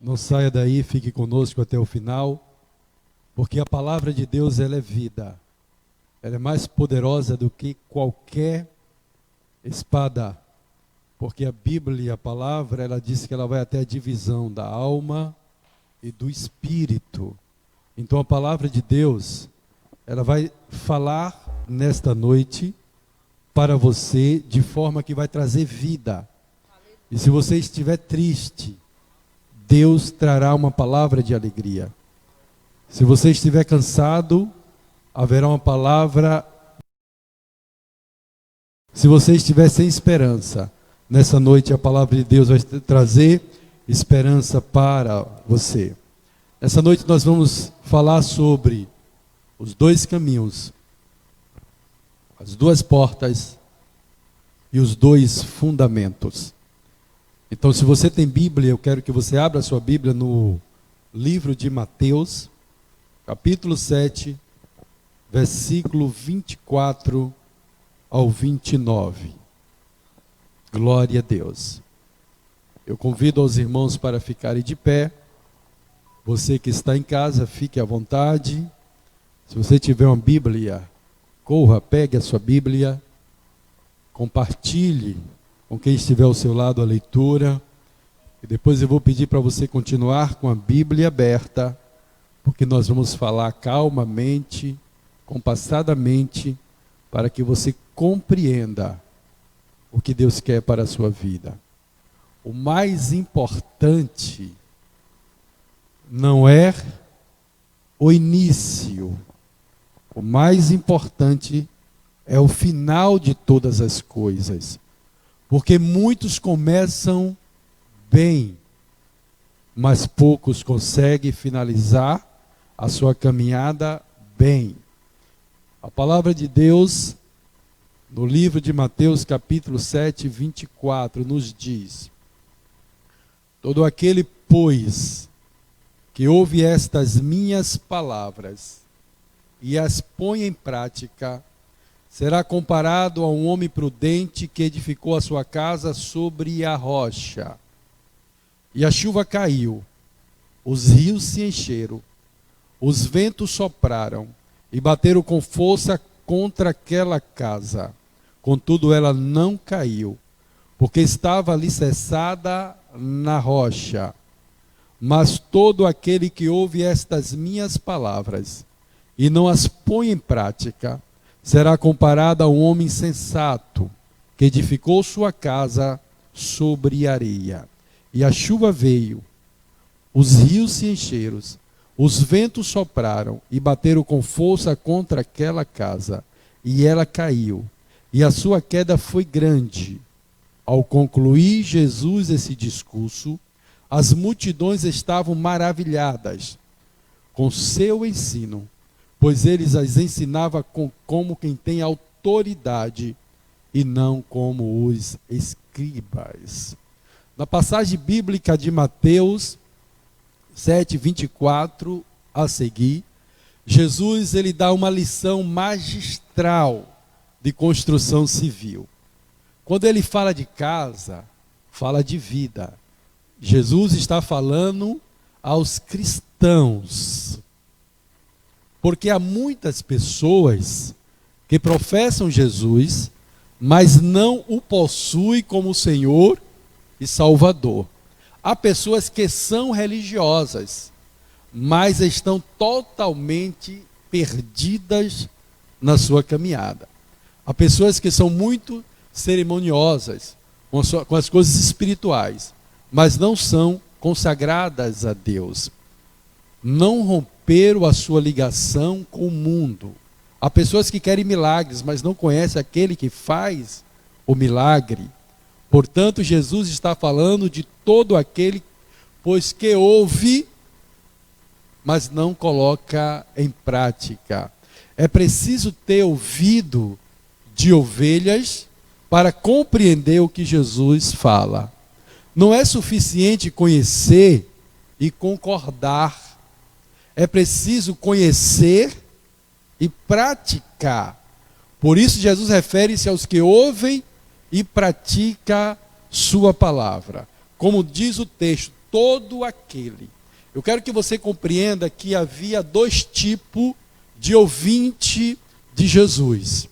Não saia daí, fique conosco até o final, porque a palavra de Deus, ela é vida. Ela é mais poderosa do que qualquer espada, porque a Bíblia, a palavra, ela diz que ela vai até a divisão da alma e do espírito. Então a palavra de Deus, ela vai falar nesta noite para você de forma que vai trazer vida. E se você estiver triste, Deus trará uma palavra de alegria. Se você estiver cansado, haverá uma palavra. Se você estiver sem esperança, nessa noite a palavra de Deus vai trazer esperança para você. Nessa noite nós vamos falar sobre os dois caminhos, as duas portas e os dois fundamentos. Então, se você tem Bíblia, eu quero que você abra a sua Bíblia no livro de Mateus, capítulo 7, versículo 24 ao 29. Glória a Deus. Eu convido aos irmãos para ficarem de pé. Você que está em casa, fique à vontade. Se você tiver uma Bíblia, corra, pegue a sua Bíblia, compartilhe com quem estiver ao seu lado a leitura. E depois eu vou pedir para você continuar com a Bíblia aberta, porque nós vamos falar calmamente, compassadamente, para que você compreenda o que Deus quer para a sua vida. O mais importante não é o início. O mais importante é o final de todas as coisas. Porque muitos começam bem, mas poucos conseguem finalizar a sua caminhada bem. A palavra de Deus, no livro de Mateus, capítulo 7, 24, nos diz: todo aquele, pois, que ouve estas minhas palavras e as põe em prática, será comparado a um homem prudente que edificou a sua casa sobre a rocha. E a chuva caiu, os rios se encheram, os ventos sopraram e bateram com força contra aquela casa. Contudo, ela não caiu, porque estava alicerçada na rocha. Mas todo aquele que ouve estas minhas palavras e não as põe em prática, será comparado a um homem insensato que edificou sua casa sobre areia. E a chuva veio, os rios se encheram, os ventos sopraram e bateram com força contra aquela casa, e ela caiu, e a sua queda foi grande. Ao concluir Jesus esse discurso, as multidões estavam maravilhadas com seu ensino, pois eles as ensinava como quem tem autoridade e não como os escribas. Na passagem bíblica de Mateus 7, 24 a seguir, Jesus ele dá uma lição magistral de construção civil. Quando ele fala de casa, fala de vida. Jesus está falando aos cristãos. Porque há muitas pessoas que professam Jesus, mas não o possuem como Senhor e Salvador. Há pessoas que são religiosas, mas estão totalmente perdidas na sua caminhada. Há pessoas que são muito cerimoniosas com as coisas espirituais, mas não são consagradas a Deus. Não romperam a sua ligação com o mundo. Há pessoas que querem milagres, mas não conhecem aquele que faz o milagre. Portanto, Jesus está falando de todo aquele, pois que ouve, mas não coloca em prática. É preciso ter ouvido de ovelhas para compreender o que Jesus fala. Não é suficiente conhecer e concordar. É preciso conhecer e praticar. Por isso Jesus refere-se aos que ouvem e praticam sua palavra. Como diz o texto, todo aquele. Eu quero que você compreenda que havia dois tipos de ouvinte de Jesus.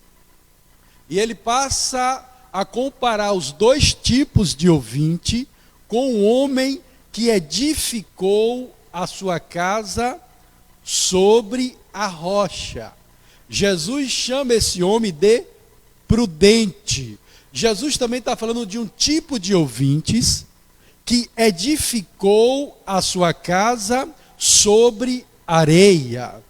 E ele passa a comparar os dois tipos de ouvinte com um homem que edificou a sua casa sobre a rocha. Jesus chama esse homem de prudente. Jesus também está falando de um tipo de ouvintes que edificou a sua casa sobre areia.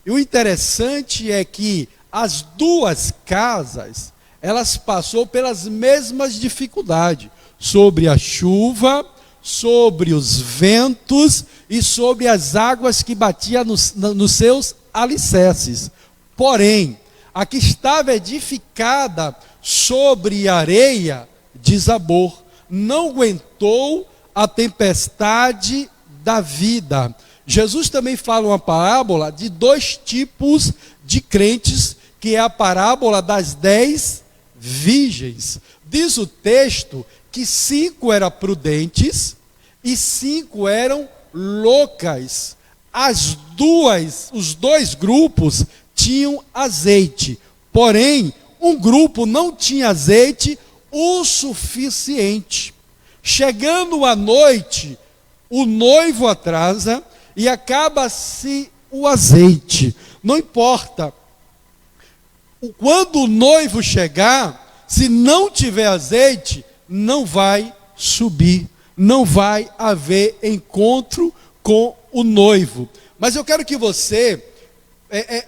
E o interessante é que as duas casas, elas passou pelas mesmas dificuldades, sobre a chuva, sobre os ventos e sobre as águas que batiam nos seus alicerces. Porém, a que estava edificada sobre areia desabou, não aguentou a tempestade da vida. Jesus também fala uma parábola de dois tipos de crentes, que é a parábola das 10 virgens. Diz o texto que 5 eram prudentes e 5 eram loucas. Os dois grupos tinham azeite, porém, um grupo não tinha azeite o suficiente. Chegando à noite, o noivo atrasa e acaba-se o azeite. Não importa. Quando o noivo chegar, se não tiver azeite, não vai subir. Não vai haver encontro com o noivo. Mas eu quero que você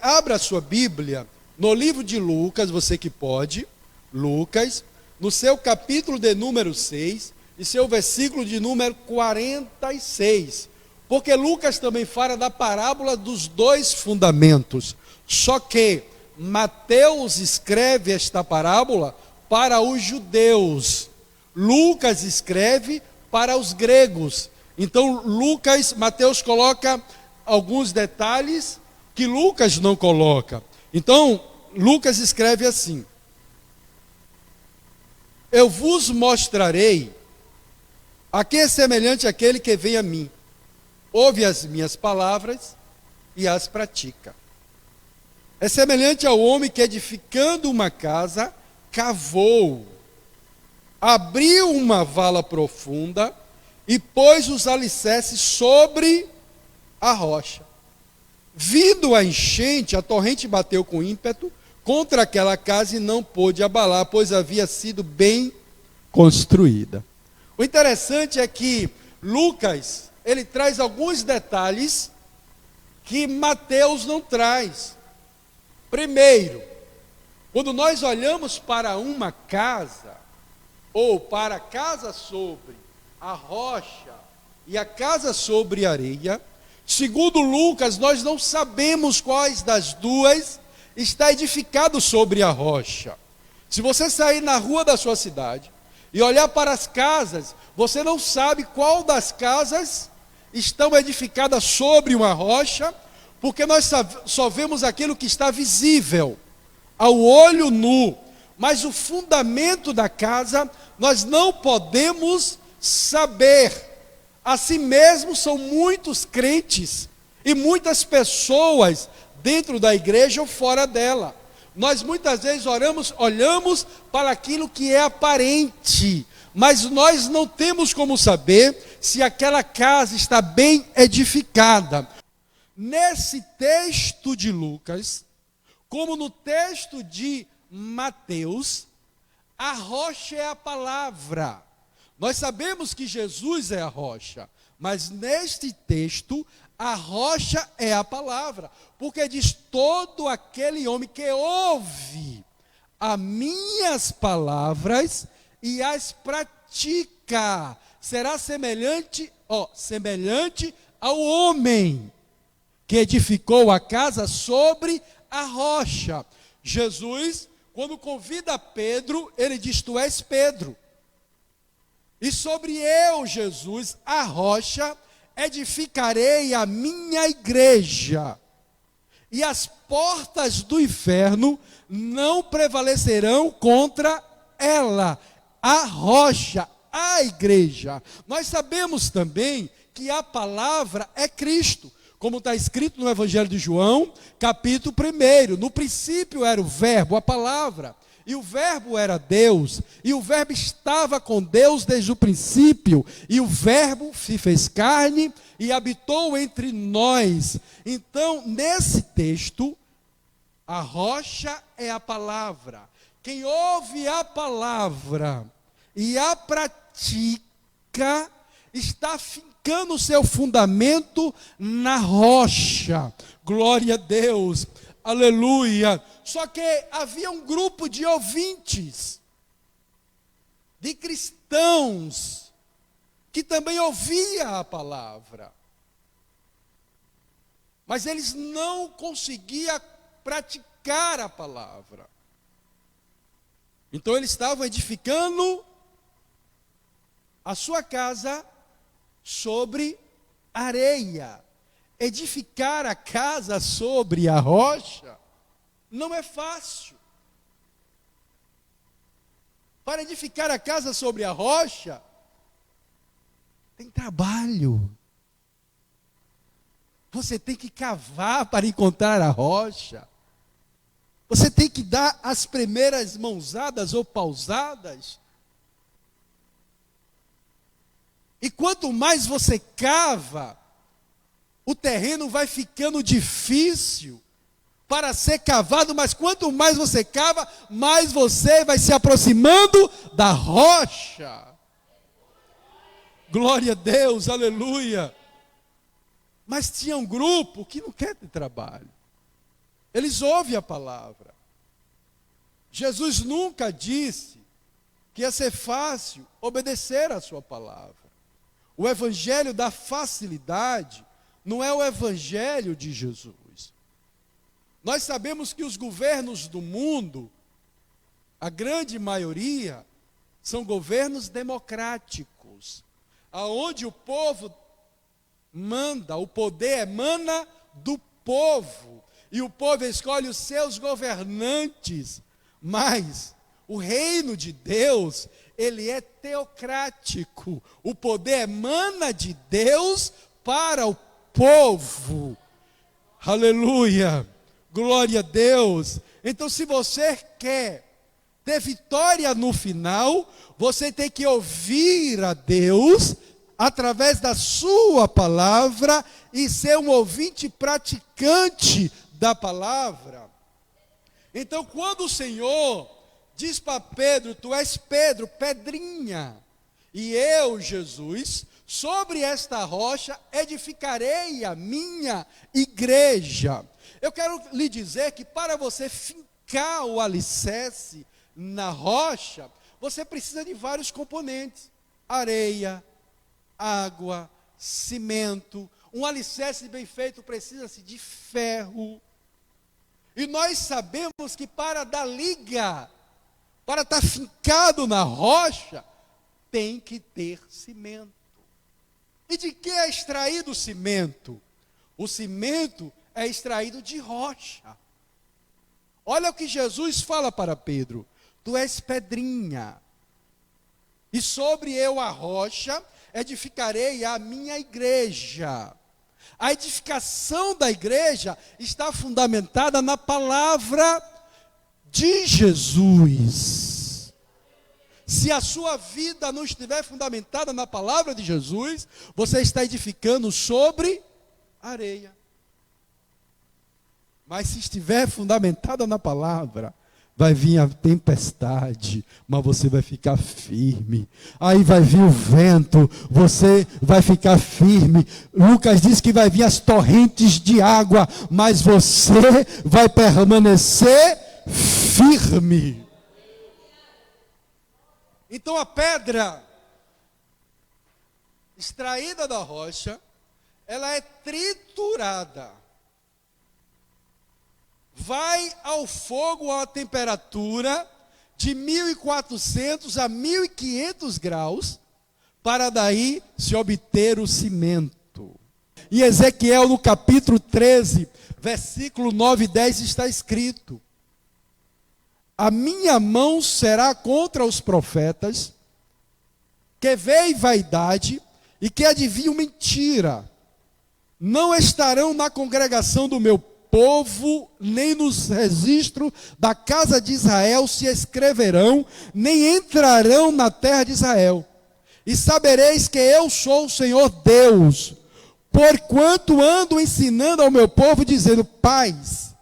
abra a sua Bíblia no livro de Lucas, você que pode, Lucas, no seu capítulo de número 6, e seu versículo de número 46. Porque Lucas também fala da parábola dos dois fundamentos. Só que Mateus escreve esta parábola para os judeus. Lucas escreve para os gregos. Então Mateus coloca alguns detalhes que Lucas não coloca. Então, Lucas escreve assim: eu vos mostrarei a quem é semelhante àquele que vem a mim, ouve as minhas palavras e as pratica. É semelhante ao homem que, edificando uma casa, cavou, abriu uma vala profunda e pôs os alicerces sobre a rocha. Vindo a enchente, a torrente bateu com ímpeto contra aquela casa e não pôde abalar, pois havia sido bem construída. O interessante é que Lucas, ele traz alguns detalhes que Mateus não traz. Primeiro, quando nós olhamos para uma casa, ou para a casa sobre a rocha e a casa sobre a areia, segundo Lucas, nós não sabemos quais das duas está edificado sobre a rocha. Se você sair na rua da sua cidade e olhar para as casas, você não sabe qual das casas estão edificadas sobre uma rocha, porque nós só vemos aquilo que está visível ao olho nu, mas o fundamento da casa nós não podemos saber. Assim mesmo são muitos crentes e muitas pessoas dentro da igreja ou fora dela. Nós muitas vezes olhamos para aquilo que é aparente, mas nós não temos como saber se aquela casa está bem edificada. Nesse texto de Lucas, como no texto de Mateus, a rocha é a palavra. Nós sabemos que Jesus é a rocha, mas neste texto, a rocha é a palavra, porque diz: todo aquele homem que ouve as minhas palavras e as pratica, será semelhante ao homem que edificou a casa sobre a rocha. Jesus, quando convida Pedro, ele diz: tu és Pedro, e sobre eu, Jesus, a rocha, edificarei a minha igreja, e as portas do inferno não prevalecerão contra ela. A rocha, a igreja. Nós sabemos também que a palavra é Cristo, como está escrito no Evangelho de João, capítulo 1. No princípio era o verbo, a palavra, e o verbo era Deus, e o verbo estava com Deus desde o princípio, e o verbo se fez carne e habitou entre nós. Então, nesse texto, a rocha é a palavra. Quem ouve a palavra e a pratica, está fincando o seu fundamento na rocha. Glória a Deus, aleluia. Só que havia um grupo de ouvintes, de cristãos, que também ouvia a palavra, mas eles não conseguiam praticar a palavra. Então eles estavam edificando a sua casa sobre areia. Edificar a casa sobre a rocha não é fácil. Para edificar a casa sobre a rocha, tem trabalho. Você tem que cavar para encontrar a rocha. Você tem que dar as primeiras mãozadas ou pausadas. E quanto mais você cava, o terreno vai ficando difícil para ser cavado, mas quanto mais você cava, mais você vai se aproximando da rocha. Glória a Deus, aleluia. Mas tinha um grupo que não quer ter trabalho. Eles ouvem a palavra. Jesus nunca disse que ia ser fácil obedecer a sua palavra. O evangelho da facilidade não é o evangelho de Jesus. Nós sabemos que os governos do mundo, a grande maioria, são governos democráticos, aonde o povo manda, o poder emana do povo, e o povo escolhe os seus governantes. Mas o reino de Deus, ele é teocrático. O poder emana de Deus para o povo. Aleluia! Glória a Deus! Então, se você quer ter vitória no final, você tem que ouvir a Deus através da sua palavra e ser um ouvinte praticante da palavra. Então, quando o Senhor diz para Pedro: tu és Pedro, pedrinha, e eu, Jesus, sobre esta rocha edificarei a minha igreja. Eu quero lhe dizer que para você fincar o alicerce na rocha, você precisa de vários componentes: areia, água, cimento. Um alicerce bem feito precisa-se de ferro. E nós sabemos que para dar liga, para estar fincado na rocha, tem que ter cimento. E de que é extraído o cimento? O cimento é extraído de rocha. Olha o que Jesus fala para Pedro: tu és pedrinha, e sobre eu a rocha edificarei a minha igreja. A edificação da igreja está fundamentada na palavra de Jesus. Se a sua vida não estiver fundamentada na palavra de Jesus, você está edificando sobre areia. Mas se estiver fundamentada na palavra, vai vir a tempestade, mas você vai ficar firme. Aí vai vir o vento, você vai ficar firme. Lucas diz que vai vir as torrentes de água, mas você vai permanecer firme. Então a pedra extraída da rocha, ela é triturada. Vai ao fogo a uma temperatura de 1.400 a 1.500 graus, para daí se obter o cimento. Em Ezequiel, no capítulo 13, versículo 9 e 10, está escrito: a minha mão será contra os profetas, que veem vaidade e que adivinham mentira. Não estarão na congregação do meu povo, nem nos registros da casa de Israel se escreverão, nem entrarão na terra de Israel. E sabereis que eu sou o Senhor Deus, porquanto ando ensinando ao meu povo, dizendo paz,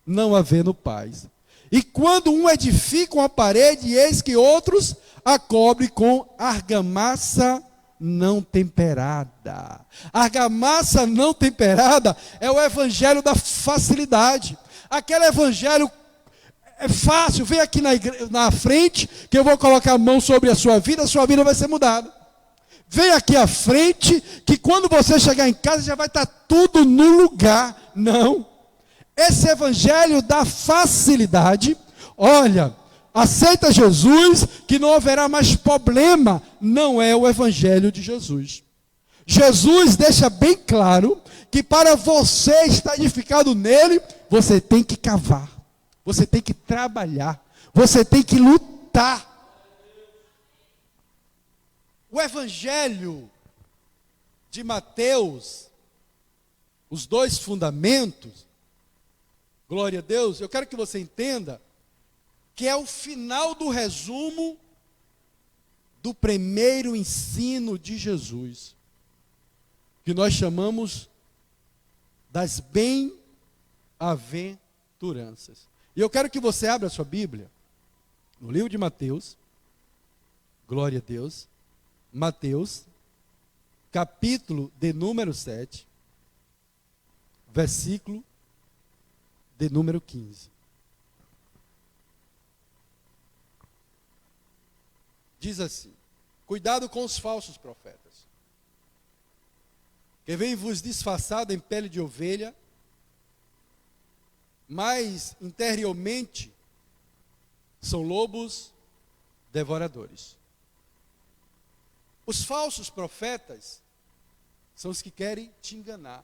não havendo paz. E quando um edifica uma parede, eis que outros a cobre com argamassa não temperada. Argamassa não temperada é o evangelho da facilidade. Aquele evangelho é fácil, vem aqui na frente, que eu vou colocar a mão sobre a sua vida vai ser mudada. Vem aqui à frente, que quando você chegar em casa já vai estar tudo no lugar. Não. Esse evangelho da facilidade, olha, aceita Jesus, que não haverá mais problema, não é o evangelho de Jesus. Jesus deixa bem claro que para você estar edificado nele, você tem que cavar, você tem que trabalhar, você tem que lutar. O evangelho de Mateus, os dois fundamentos, glória a Deus, eu quero que você entenda que é o final do resumo do primeiro ensino de Jesus, que nós chamamos das bem-aventuranças. E eu quero que você abra a sua Bíblia no livro de Mateus, glória a Deus, Mateus, capítulo de número 7, versículo de número 15. Diz assim: cuidado com os falsos profetas, que vêm vos disfarçado em pele de ovelha, mas interiormente são lobos devoradores. Os falsos profetas são os que querem te enganar,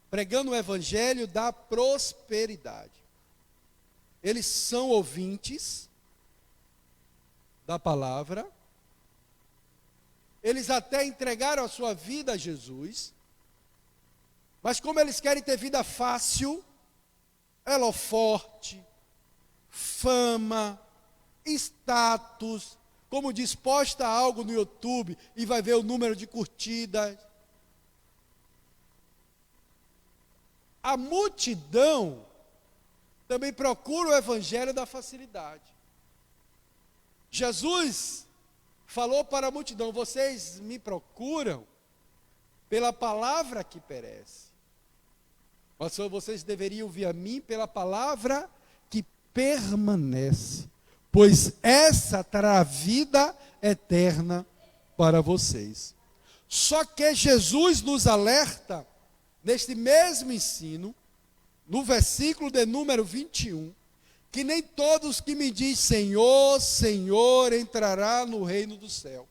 pregando o evangelho da prosperidade. Eles são ouvintes da palavra, eles até entregaram a sua vida a Jesus, mas como eles querem ter vida fácil, holoforte, fama, status, como diz, posta algo no YouTube e vai ver o número de curtidas. A multidão também procura o evangelho da facilidade. Jesus falou para a multidão: vocês me procuram pela palavra que perece, mas vocês deveriam vir a mim pela palavra que permanece, pois essa trará vida eterna para vocês. Só que Jesus nos alerta, neste mesmo ensino, no versículo de número 21, que nem todos que me diz Senhor, Senhor, entrará no reino do céu,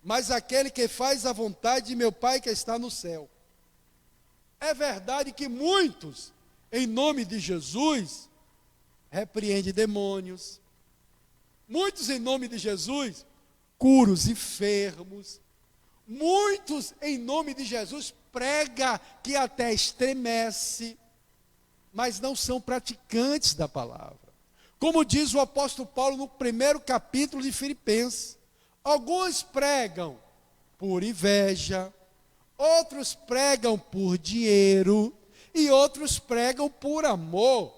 mas aquele que faz a vontade de meu Pai que está no céu. É verdade que muitos, em nome de Jesus, repreendem demônios. Muitos, em nome de Jesus, curam os enfermos. Muitos, em nome de Jesus, prega que até estremece, mas não são praticantes da palavra. Como diz o apóstolo Paulo no primeiro capítulo de Filipenses, alguns pregam por inveja, outros pregam por dinheiro e outros pregam por amor,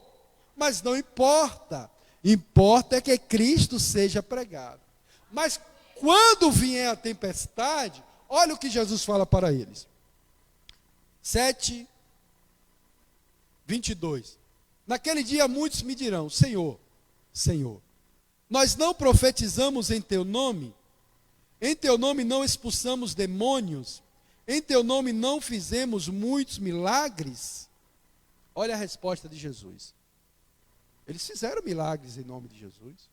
mas não importa, importa é que Cristo seja pregado. Mas quando vier a tempestade, olha o que Jesus fala para eles. 7:22. Naquele dia muitos me dirão: Senhor, Senhor, nós não profetizamos em teu nome? Em teu nome não expulsamos demônios? Em teu nome não fizemos muitos milagres? Olha a resposta de Jesus. Eles fizeram milagres em nome de Jesus.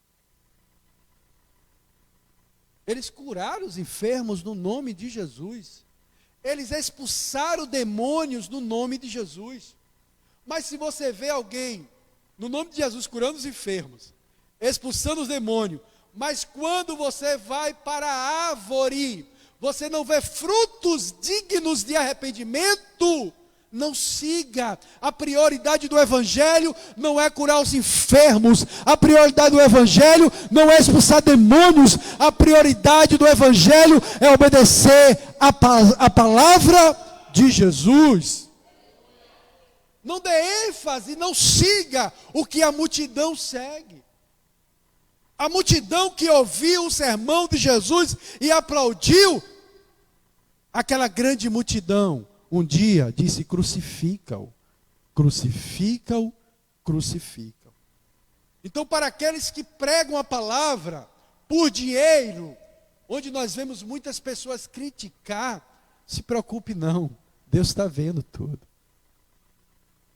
Eles curaram os enfermos no nome de Jesus. Eles expulsaram demônios no nome de Jesus. Mas se você vê alguém, no nome de Jesus, curando os enfermos, expulsando os demônios, Mas quando você vai para a árvore, você não vê frutos dignos de arrependimento, não siga. A prioridade do Evangelho não é curar os enfermos. A prioridade do Evangelho não é expulsar demônios. A prioridade do Evangelho é obedecer a palavra de Jesus. Não dê ênfase, não siga o que a multidão segue. A multidão que ouviu o sermão de Jesus e aplaudiu, aquela grande multidão, um dia disse: crucifica-o, crucifica-o, crucifica-o. Então, para aqueles que pregam a palavra por dinheiro, onde nós vemos muitas pessoas criticar, se preocupe não, Deus está vendo tudo.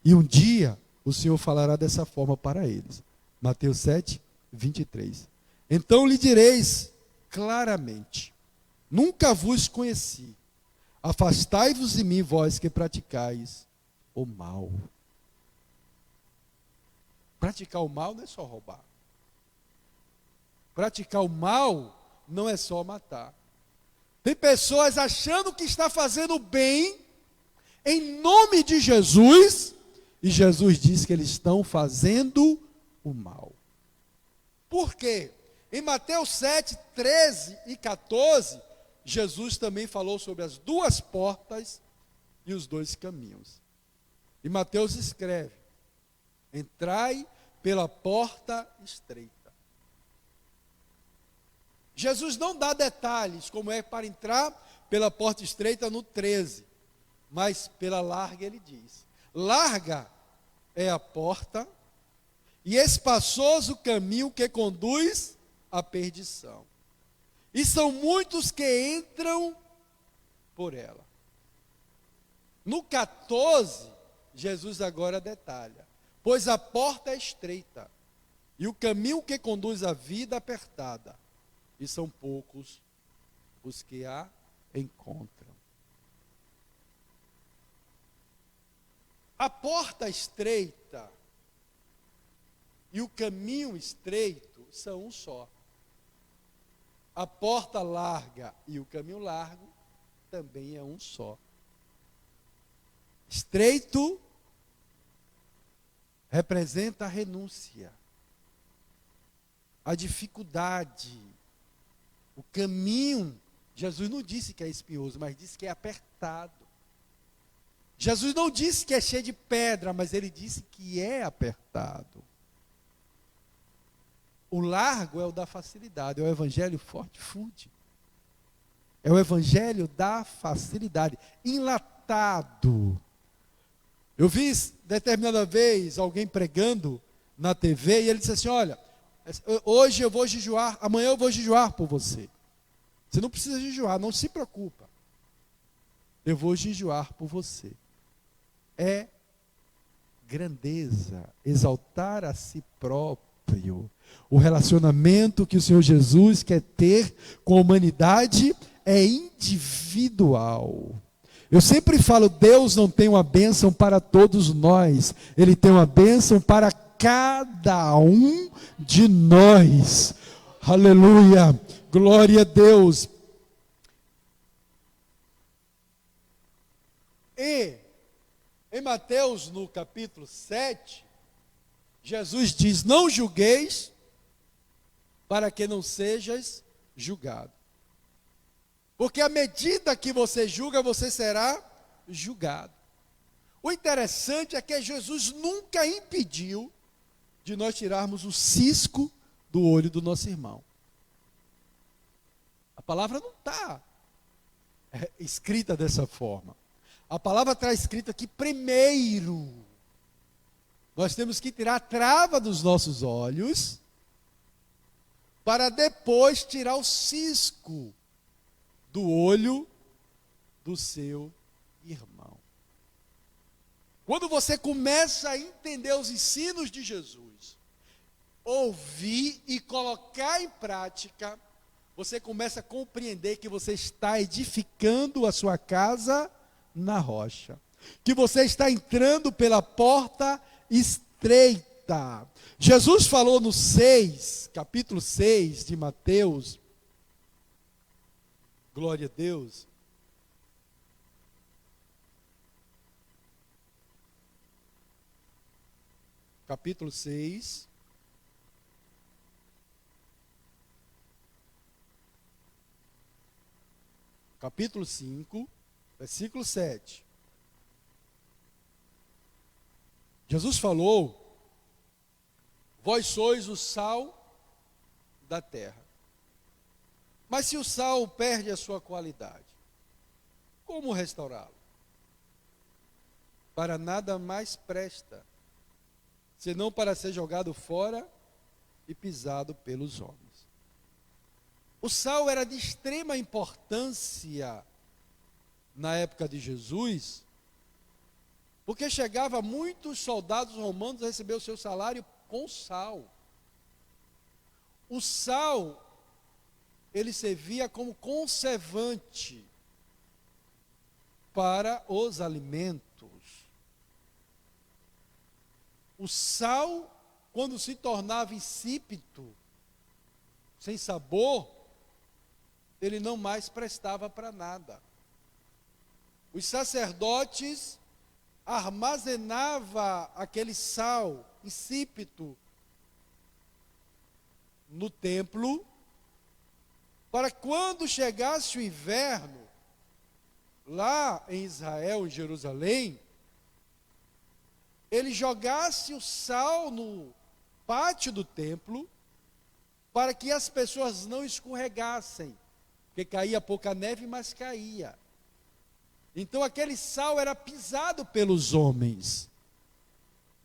E um dia o Senhor falará dessa forma para eles. Mateus 7, 23. Então lhe direis claramente: nunca vos conheci. Afastai-vos de mim, vós que praticais o mal. Praticar o mal não é só roubar. Praticar o mal não é só matar. Tem pessoas achando que está fazendo bem em nome de Jesus, e Jesus diz que eles estão fazendo o mal. Por quê? Em Mateus 7, 13 e 14, Jesus também falou sobre as duas portas e os dois caminhos. E Mateus escreve: entrai pela porta estreita. Jesus não dá detalhes como é para entrar pela porta estreita no 13, mas pela larga ele diz: larga é a porta e espaçoso o caminho que conduz à perdição. E são muitos que entram por ela. No 14, Jesus agora detalha: pois a porta é estreita, e o caminho que conduz à vida apertada, e são poucos os que a encontram. A porta estreita e o caminho estreito são um só. A porta larga e o caminho largo também é um só. Estreito representa a renúncia, a dificuldade, o caminho. Jesus não disse que é espinhoso, mas disse que é apertado. Jesus não disse que é cheio de pedra, mas ele disse que é apertado. O largo é o da facilidade, é o evangelho forte food. É o evangelho da facilidade, enlatado. Eu vi determinada vez alguém pregando na TV e ele disse assim: olha, hoje eu vou jejuar, amanhã eu vou jejuar por você. Você não precisa jejuar, não se preocupa. Eu vou jejuar por você. É grandeza, exaltar a si próprio. O relacionamento que o Senhor Jesus quer ter com a humanidade é individual. Eu sempre falo, Deus não tem uma bênção para todos nós, Ele tem uma bênção para cada um de nós. Aleluia, glória a Deus. E em Mateus, no capítulo 7, Jesus diz: não julgueis, para que não sejas julgado. Porque à medida que você julga, você será julgado. O interessante é que Jesus nunca impediu de nós tirarmos o cisco do olho do nosso irmão. A palavra não está escrita dessa forma. A palavra está escrita que primeiro nós temos que tirar a trava dos nossos olhos, para depois tirar o cisco do olho do seu irmão. Quando você começa a entender os ensinos de Jesus, ouvir e colocar em prática, você começa a compreender que você está edificando a sua casa na rocha, que você está entrando pela porta estreita. aberta. Jesus falou no 6, capítulo 6 de Mateus. Glória a Deus. Capítulo 6. Capítulo 5, versículo 7. Jesus falou: vós sois o sal da terra. Mas se o sal perde a sua qualidade, como restaurá-lo? Para nada mais presta, senão para ser jogado fora e pisado pelos homens. O sal era de extrema importância na época de Jesus, porque chegava muitos soldados romanos a receber o seu salário com sal. O sal, ele servia como conservante para os alimentos. O sal, quando se tornava insípido, sem sabor, ele não mais prestava para nada. Os sacerdotes armazenavam aquele sal insípido no templo, para quando chegasse o inverno, lá em Israel, em Jerusalém, ele jogasse o sal no pátio do templo, para que as pessoas não escorregassem, porque caía pouca neve, mas caía. Então aquele sal era pisado pelos homens.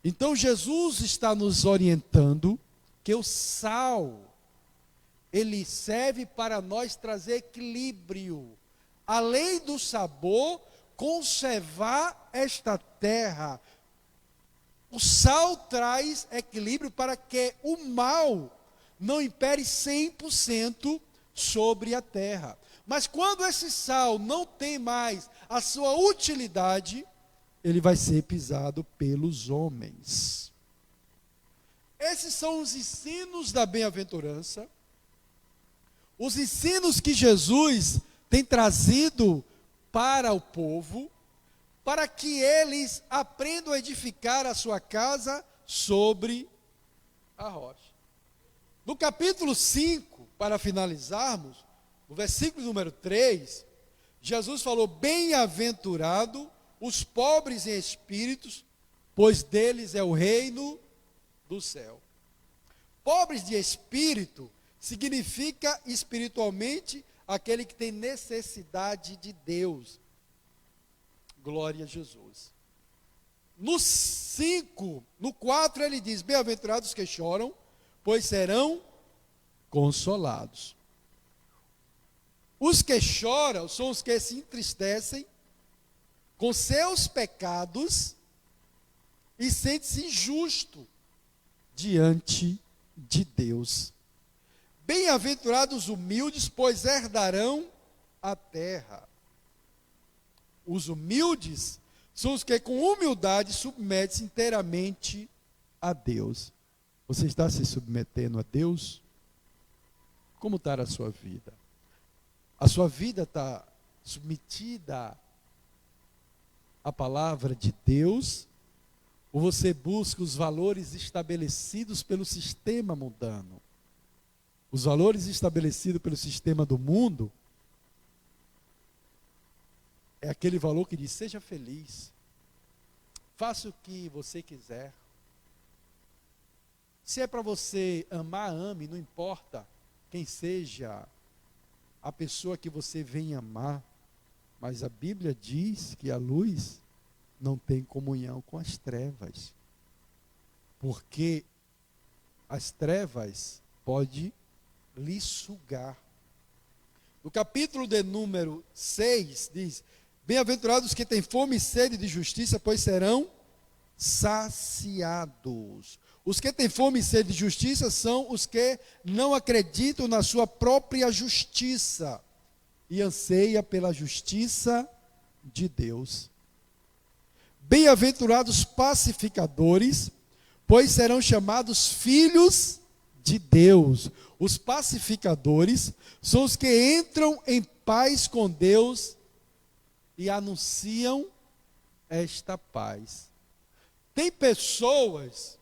Então Jesus está nos orientando que o sal, ele serve para nós trazer equilíbrio. Além do sabor, conservar esta terra. O sal traz equilíbrio para que o mal não impere 100% sobre a terra. Mas quando esse sal não tem mais a sua utilidade, ele vai ser pisado pelos homens. Esses são os ensinos da bem-aventurança, os ensinos que Jesus tem trazido para o povo, para que eles aprendam a edificar a sua casa sobre a rocha. No capítulo 5, para finalizarmos, no versículo número 3, Jesus falou: bem-aventurado os pobres em espíritos, pois deles é o reino do céu. Pobres de espírito significa espiritualmente aquele que tem necessidade de Deus. Glória a Jesus. No 5, no 4 ele diz: bem-aventurados que choram, pois serão consolados. Os que choram são os que se entristecem com seus pecados e sentem-se injusto diante de Deus. Bem-aventurados humildes, pois herdarão a terra. Os humildes são os que com humildade submetem-se inteiramente a Deus. Você está se submetendo a Deus? Como está a sua vida? A sua vida está submetida à palavra de Deus? Ou você busca os valores estabelecidos pelo sistema mundano? Os valores estabelecidos pelo sistema do mundo é aquele valor que diz: seja feliz, faça o que você quiser. Se é para você amar, ame, não importa quem seja a pessoa que você vem amar. Mas a Bíblia diz que a luz não tem comunhão com as trevas, porque as trevas podem lhe sugar. No capítulo de número 6 diz: bem-aventurados que têm fome e sede de justiça, pois serão saciados. Os que têm fome e sede de justiça são os que não acreditam na sua própria justiça e anseia pela justiça de Deus. Bem-aventurados pacificadores, pois serão chamados filhos de Deus. Os pacificadores são os que entram em paz com Deus e anunciam esta paz. Tem pessoas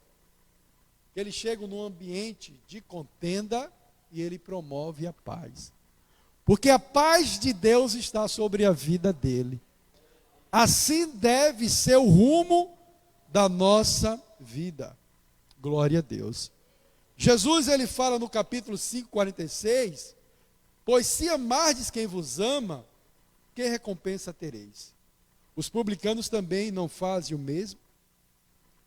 que eles chegam num ambiente de contenda e ele promove a paz. Porque a paz de Deus está sobre a vida dele. Assim deve ser o rumo da nossa vida. Glória a Deus. Jesus, ele fala no capítulo 5, 46, pois se amardes quem vos ama, que recompensa tereis? Os publicanos também não fazem o mesmo?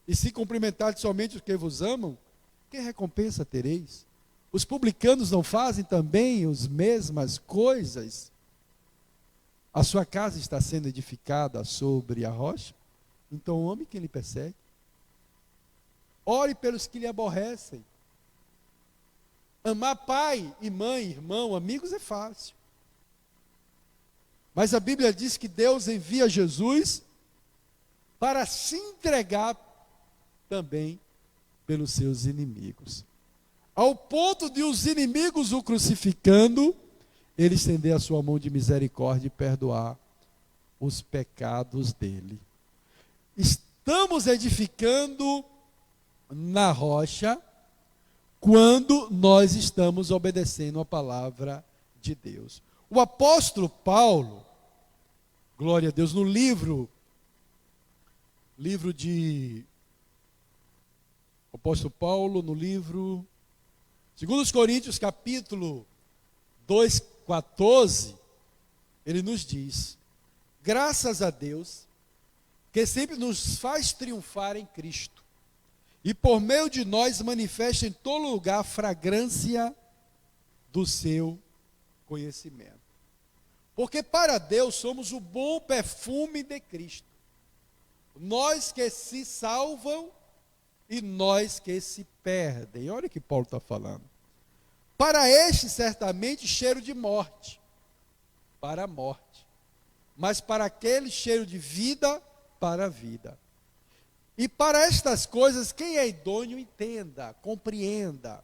E se cumprimentardes somente os que vos amam, que recompensa tereis? Os publicanos não fazem também as mesmas coisas? A sua casa está sendo edificada sobre a rocha? Então ame quem lhe persegue. Ore pelos que lhe aborrecem. Amar pai e mãe, irmão, amigos é fácil. Mas a Bíblia diz que Deus envia Jesus para se entregar também pelos seus inimigos. Ao ponto de os inimigos o crucificando, ele estender a sua mão de misericórdia e perdoar os pecados dele. Estamos edificando na rocha quando nós estamos obedecendo a palavra de Deus. O apóstolo Paulo, glória a Deus, no livro de o apóstolo Paulo, no livro 2 Coríntios, capítulo 2:14, ele nos diz: graças a Deus, que sempre nos faz triunfar em Cristo, e por meio de nós manifesta em todo lugar a fragrância do seu conhecimento. Porque para Deus somos o bom perfume de Cristo. Nós que se salvam e nós que se perdem. Olha o que Paulo está falando. Para este, certamente, cheiro de morte, para a morte. Mas para aquele, cheiro de vida, para a vida. E para estas coisas, quem é idôneo, entenda, compreenda.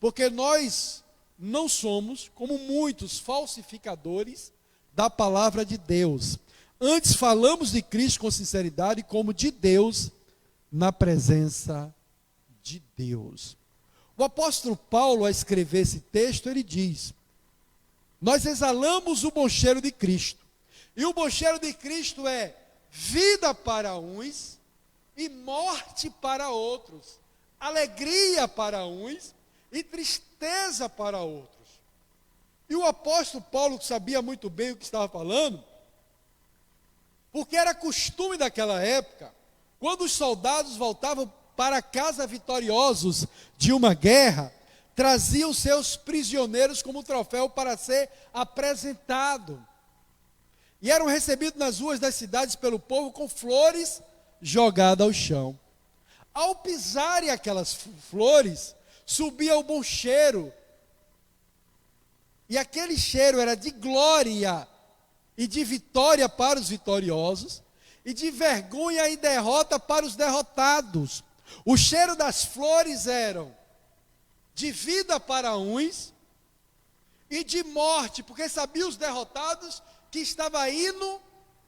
Porque nós não somos, como muitos, falsificadores da palavra de Deus. Antes falamos de Cristo com sinceridade, como de Deus, na presença de Deus. O apóstolo Paulo, ao escrever esse texto, ele diz: nós exalamos o bom cheiro de Cristo. E o bom cheiro de Cristo é vida para uns e morte para outros, alegria para uns e tristeza para outros. E o apóstolo Paulo sabia muito bem o que estava falando, porque era costume daquela época, quando os soldados voltavam para casa vitoriosos de uma guerra, traziam seus prisioneiros como troféu para ser apresentado. E eram recebidos nas ruas das cidades pelo povo com flores jogadas ao chão. Ao pisarem aquelas flores, subia o bom cheiro. E aquele cheiro era de glória e de vitória para os vitoriosos, e de vergonha e derrota para os derrotados. O cheiro das flores eram de vida para uns e de morte, porque sabiam os derrotados que estava indo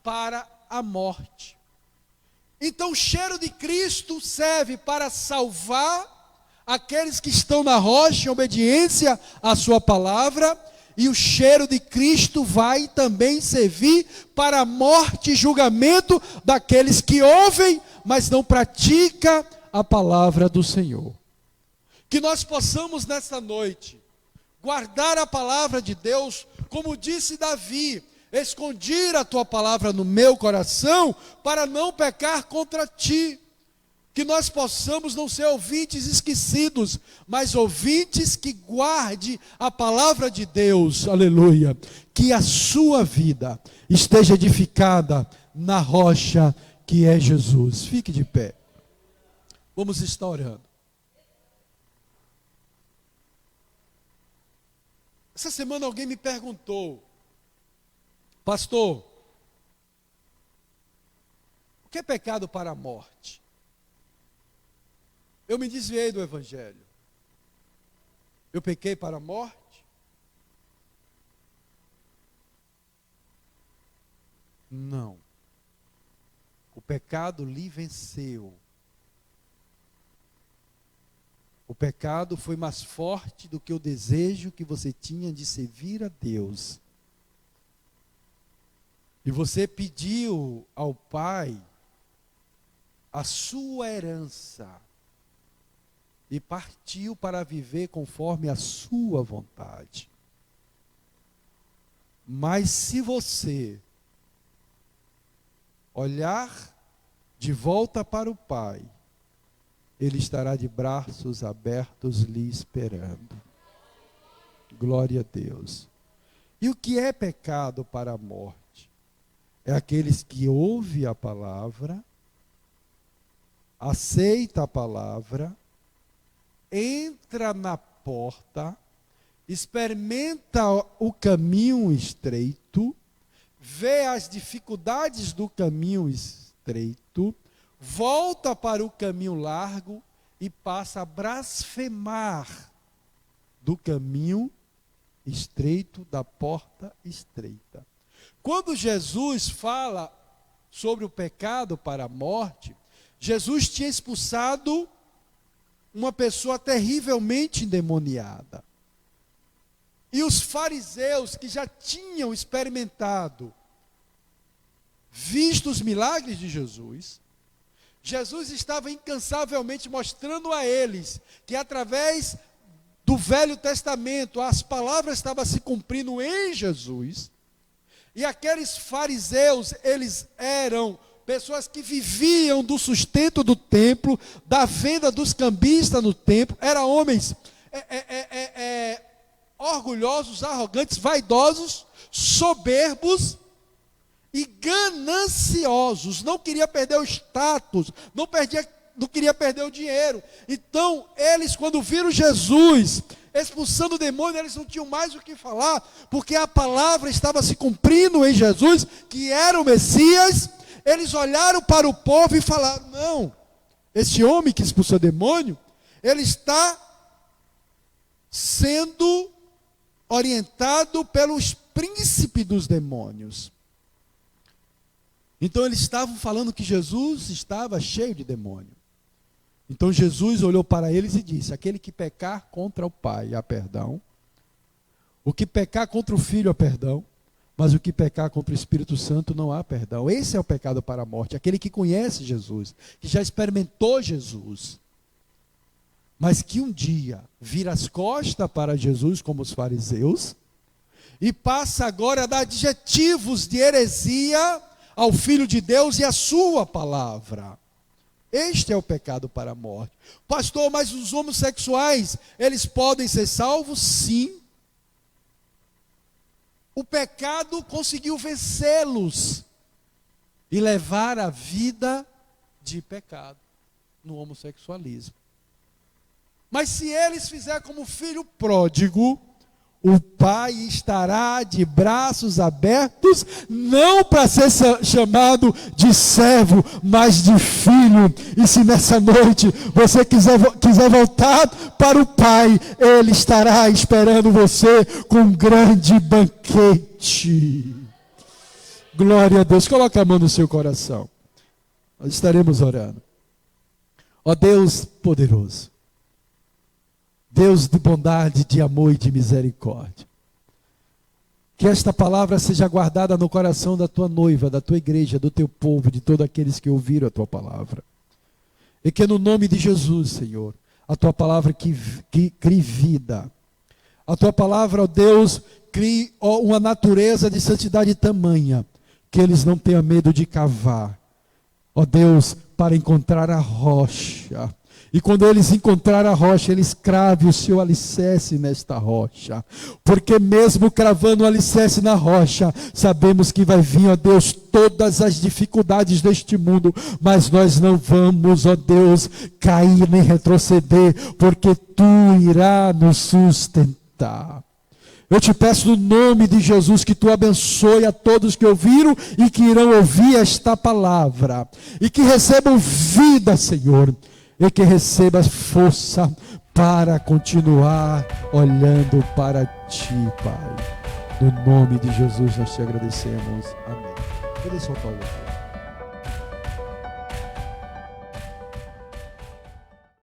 para a morte. Então o cheiro de Cristo serve para salvar aqueles que estão na rocha em obediência à sua palavra, e o cheiro de Cristo vai também servir para a morte e julgamento daqueles que ouvem, mas não praticam a palavra do Senhor. Que nós possamos nesta noite guardar a palavra de Deus, como disse Davi: escondi a tua palavra no meu coração para não pecar contra ti. Que nós possamos não ser ouvintes esquecidos, mas ouvintes que guarde a palavra de Deus, aleluia. Que a sua vida esteja edificada na rocha que é Jesus. Fique de pé. Vamos estar orando. Essa semana alguém me perguntou: pastor, o que é pecado para a morte? Eu me desviei do Evangelho. Eu pequei para a morte? Não. O pecado lhe venceu. O pecado foi mais forte do que o desejo que você tinha de servir a Deus. E você pediu ao Pai a sua herança e partiu para viver conforme a sua vontade. Mas se você olhar de volta para o Pai, Ele estará de braços abertos lhe esperando. Glória a Deus. E o que é pecado para a morte? É aqueles que ouvem a palavra, aceita a palavra, entra na porta, experimenta o caminho estreito, vê as dificuldades do caminho estreito, volta para o caminho largo e passa a blasfemar do caminho estreito, da porta estreita. Quando Jesus fala sobre o pecado para a morte, Jesus tinha expulsado uma pessoa terrivelmente endemoniada. E os fariseus que já tinham experimentado, visto os milagres de Jesus, Jesus estava incansavelmente mostrando a eles que através do Velho Testamento as palavras estavam se cumprindo em Jesus. E aqueles fariseus, eles eram pessoas que viviam do sustento do templo, da venda dos cambistas no templo, eram homens orgulhosos, arrogantes, vaidosos, soberbos e gananciosos. Não queria perder o status, não queria perder o dinheiro. Então, eles quando viram Jesus expulsando o demônio, eles não tinham mais o que falar, porque a palavra estava se cumprindo em Jesus, que era o Messias. Eles olharam para o povo e falaram: não, esse homem que expulsou o demônio, ele está sendo orientado pelos príncipes dos demônios. Então eles estavam falando que Jesus estava cheio de demônio. Então Jesus olhou para eles e disse: aquele que pecar contra o Pai, há perdão. O que pecar contra o Filho, há perdão. Mas o que pecar contra o Espírito Santo, não há perdão. Esse é o pecado para a morte. Aquele que conhece Jesus, que já experimentou Jesus, mas que um dia vira as costas para Jesus, como os fariseus, e passa agora a dar adjetivos de heresia ao Filho de Deus e à sua palavra. Este é o pecado para a morte. Pastor, mas os homossexuais, eles podem ser salvos? Sim. O pecado conseguiu vencê-los e levar a vida de pecado no homossexualismo. Mas se eles fizerem como o filho pródigo, o pai estará de braços abertos, não para ser chamado de servo, mas de filho. E se nessa noite você quiser voltar para o pai, ele estará esperando você com um grande banquete. Glória a Deus. Coloque a mão no seu coração. Nós estaremos orando. Ó Deus poderoso, Deus de bondade, de amor e de misericórdia, que esta palavra seja guardada no coração da tua noiva, da tua igreja, do teu povo, de todos aqueles que ouviram a tua palavra. E que no nome de Jesus, Senhor, a tua palavra que crie vida. A tua palavra, ó Deus, crie uma natureza de santidade tamanha, que eles não tenham medo de cavar. Ó Deus, para encontrar a rocha. E quando eles encontrarem a rocha, eles cravem o seu alicerce nesta rocha. Porque mesmo cravando o alicerce na rocha, sabemos que vai vir, ó Deus, todas as dificuldades deste mundo. Mas nós não vamos, ó Deus, cair nem retroceder, porque Tu irá nos sustentar. Eu te peço no nome de Jesus que Tu abençoe a todos que ouviram e que irão ouvir esta palavra. E que recebam vida, Senhor. e que recebas força para continuar olhando para Ti, Pai. No nome de Jesus nós te agradecemos. Amém. Pode soltar o louvor.